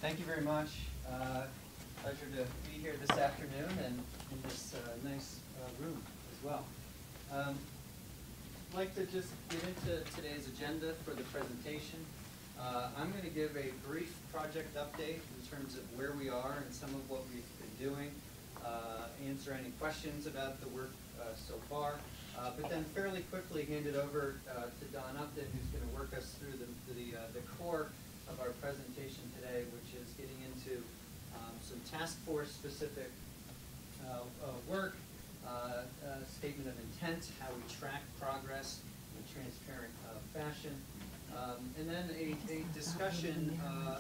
Thank you very much. Pleasure to be here this afternoon and in this nice room as well. I'd like to just get into today's agenda for the presentation. I'm going to give a brief project update in terms of where we are and some of what we've been doing, answer any questions about the work so far, but then fairly quickly hand it over to Don Upton, who's going to work us through the core of our presentation today, which is getting into some task force specific work, statement of intent, how we track progress in a transparent fashion, and then a discussion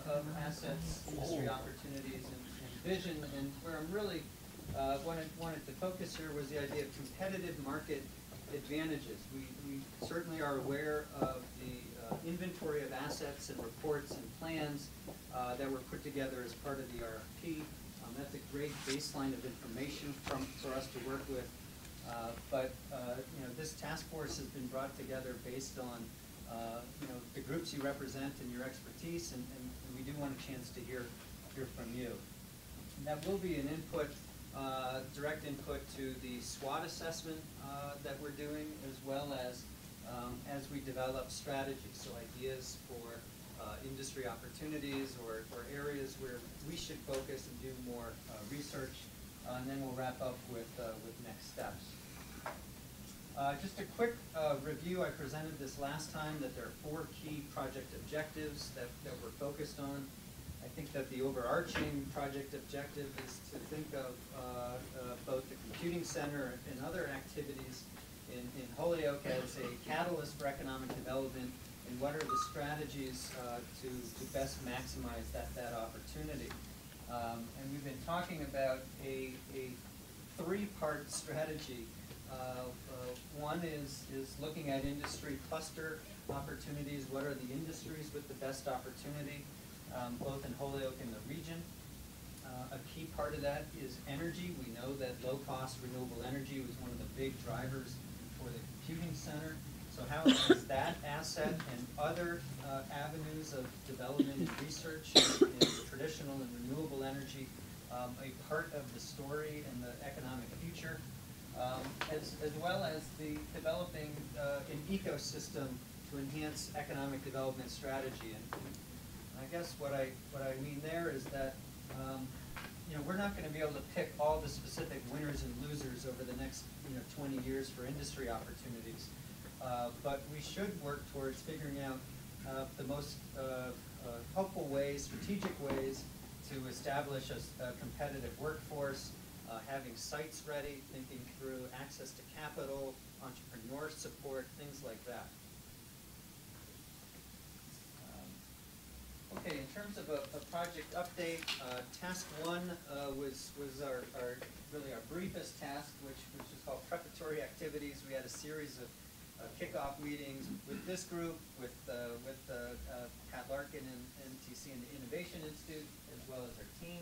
of assets, industry opportunities, and vision. And where I'm really wanted to focus here was the idea of competitive market advantages. We certainly are aware of the inventory of assets and reports and plans that were put together as part of the RFP. That's a great baseline of information for us to work with. But this task force has been brought together based on the groups you represent and your expertise, and we do want a chance to hear from you. And that will be an input, direct input to the SWOT assessment that we're doing, as well as we develop strategies, so ideas for industry opportunities or areas where we should focus and do more research, and then we'll wrap up with next steps. Just a quick review. I presented this last time that there are 4 key project objectives that we're focused on. I think that the overarching project objective is to think of both the computing center and other activities in Holyoke as a catalyst for economic development, and what are the strategies to best maximize that opportunity. And we've been talking about a 3-part strategy. One is looking at industry cluster opportunities. What are the industries with the best opportunity, both in Holyoke and the region? A key part of that is energy. We know that low-cost renewable energy was one of the big drivers for the computing center. So how is that asset and other avenues of development and research in traditional and renewable energy a part of the story and the economic future, as well as the developing an ecosystem to enhance economic development strategy. And I guess what I mean there is that we're not going to be able to pick all the specific winners and losers over the next 20 years for industry opportunities, but we should work towards figuring out the most helpful ways, strategic ways to establish a competitive workforce, having sites ready, thinking through access to capital, entrepreneur support, things like that. Okay, in terms of a project update, task 1 was really our briefest task, which is called preparatory activities. We had a series of kickoff meetings with this group, with Pat Larkin and NTC and the Innovation Institute, as well as our team.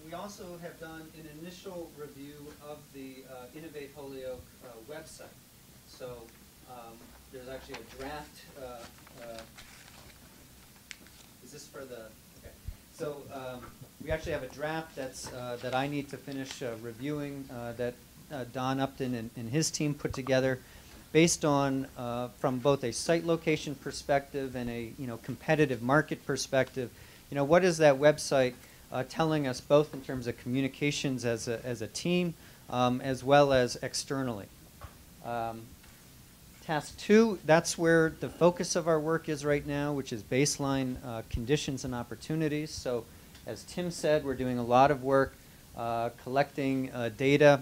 We also have done an initial review of the Innovate Holyoke website. So there's actually a draft. Is this for the, okay. So we actually have a draft that I need to finish reviewing that Don Upton and his team put together based on, from both a site location perspective and a competitive market perspective, what is that website telling us both in terms of communications as a team as well as externally. Task 2, that's where the focus of our work is right now, which is baseline conditions and opportunities. So as Tim said, we're doing a lot of work collecting data,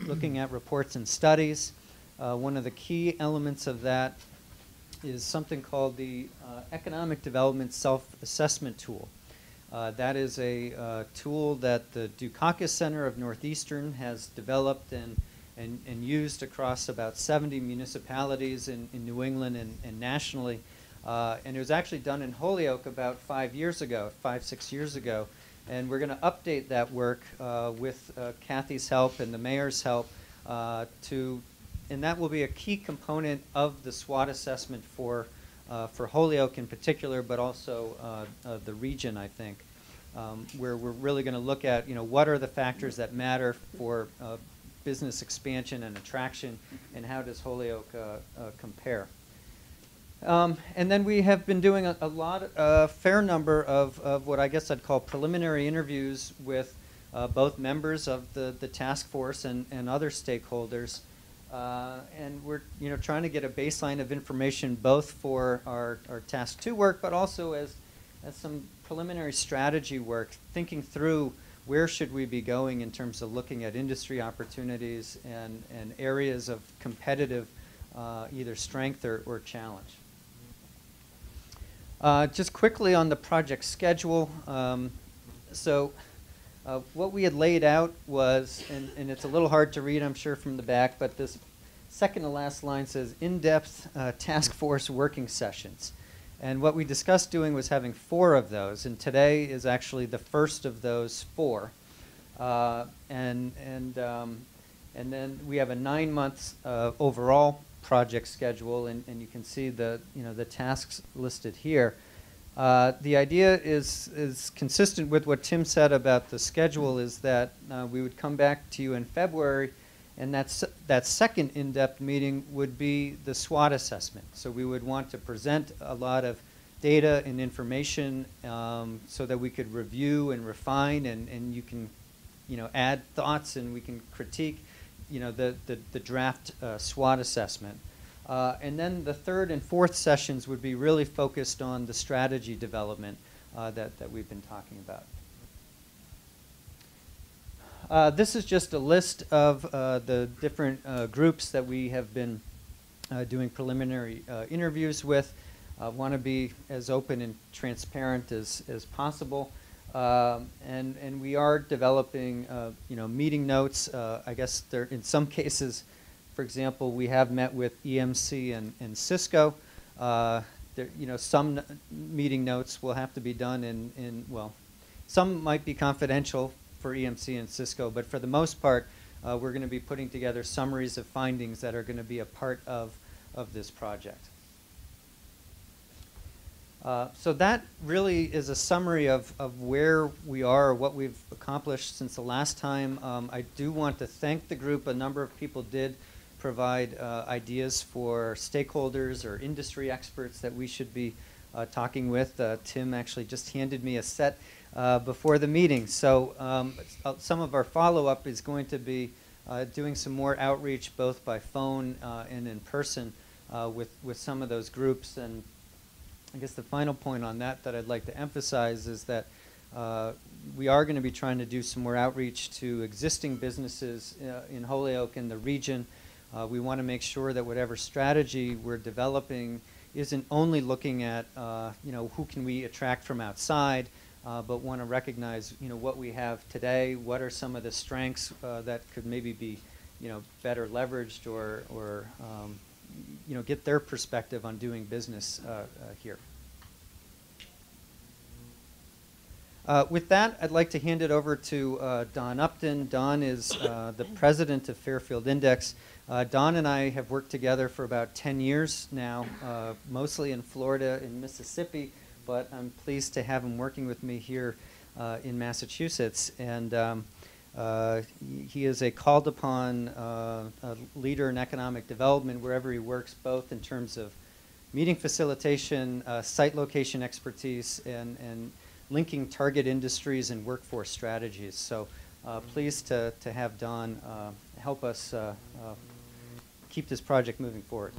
looking at reports and studies. One of the key elements of that is something called the Economic Development Self-Assessment Tool. That is a tool that the Dukakis Center of Northeastern has developed and used across about 70 municipalities in New England and nationally. And it was actually done in Holyoke about 5 or 6 years ago. And we're going to update that work with Kathy's help and the mayor's help and that will be a key component of the SWOT assessment for for Holyoke in particular, but also the region, I think, where we're really going to look at, what are the factors that matter for business expansion and attraction, and how does Holyoke compare. And then we have been doing a fair number of what I guess I'd call preliminary interviews with both members of the task force and other stakeholders. And we're trying to get a baseline of information both for our Task 2 work, but also as some preliminary strategy work, thinking through where should we be going in terms of looking at industry opportunities and areas of competitive either strength or challenge. Just quickly on the project schedule. What we had laid out was, and it's a little hard to read, I'm sure, from the back, but this second to last line says in-depth task force working sessions. And what we discussed doing was having 4 of those, and today is actually the first of those 4. And then we have a 9 months overall project schedule, and you can see the tasks listed here. The idea is consistent with what Tim said about the schedule, is that we would come back to you in February, and that second in-depth meeting would be the SWOT assessment. So we would want to present a lot of data and information so that we could review and refine, and you can add thoughts, and we can critique the draft SWOT assessment. And then the third and fourth sessions would be really focused on the strategy development that we've been talking about. This is just a list of the different groups that we have been doing preliminary interviews with. Want to be as open and transparent as possible. And we are developing meeting notes. I guess there, in some cases, for example, we have met with EMC and Cisco. Some meeting notes will have to be done well, some might be confidential for EMC and Cisco, but for the most part, we're going to be putting together summaries of findings that are going to be a part of this project. So that really is a summary of where we are, what we've accomplished since the last time. I do want to thank the group. A number of people did provide ideas for stakeholders or industry experts that we should be talking with. Tim actually just handed me a set before the meeting. So some of our follow-up is going to be doing some more outreach both by phone and in person with some of those groups. And I guess the final point on that I'd like to emphasize is that we are going to be trying to do some more outreach to existing businesses in Holyoke and the region. We want to make sure that whatever strategy we're developing isn't only looking at who can we attract from outside, but want to recognize what we have today. What are some of the strengths that could maybe be better leveraged or get their perspective on doing business here. With that, I'd like to hand it over to Don Upton. Don is the president of Fairfield Index. Don and I have worked together for about 10 years now, mostly in Florida and Mississippi, but I'm pleased to have him working with me here in Massachusetts. And he is a called upon leader in economic development wherever he works, both in terms of meeting facilitation, site location expertise, and linking target industries and workforce strategies. So pleased to have Don help us keep this project moving forward.